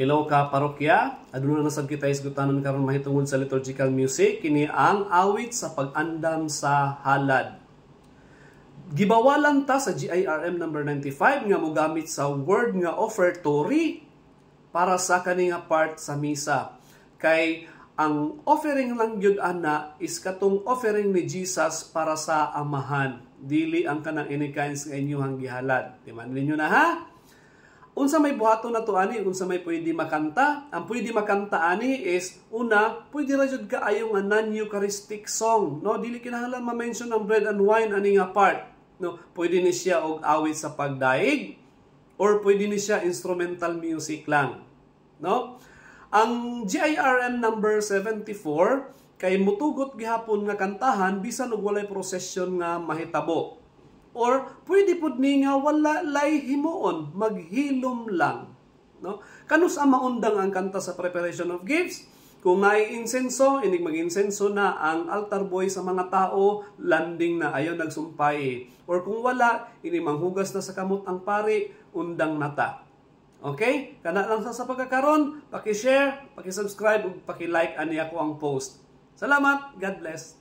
Hello ka parokya, aduna na sad kita isgutanon karon mahitungod sa liturgical music, kini ang awit sa pag-andam sa halad. Gibawalan ta sa GIRM number 95 nga mogamit sa word nga offertory para sa kani nga part sa misa. Kay ang offering lang gyud ana is katong offering ni Jesus para sa Amahan, dili ang kanang inikains nga inyong gihalad. Timan ninyo na ha? Unsa may buhaton na to ani, unsa may pwede makanta? Ang pwede makanta ani is una, pwede ra jud kaayo nga non-Eucharistic song, no? Dili kinahanglan ma-mention ang bread and wine ani nga part, no? Pwede ni siya og awit sa pagdaig or pwede ni siya instrumental music lang, no? Ang GIRM number 74 kay mutugot gihapon nga kantahan bisan og walay prosesyon nga mahitabo. Or pwede pud ni nga wala lay himuon, maghilom lang, no? Kanus ang maundang ang kanta sa preparation of gifts. Kung may insenso, inig mag-insenso na ang altar boy sa mga tao, landing na ayaw nagsumpay. Or kung wala, ini manghugas na sa kamot ang pari, undang nata. Okay? Kana lang sa pagkakaron, paki-share, paki-subscribe ug paki-like ani ako ang post. Salamat, God bless.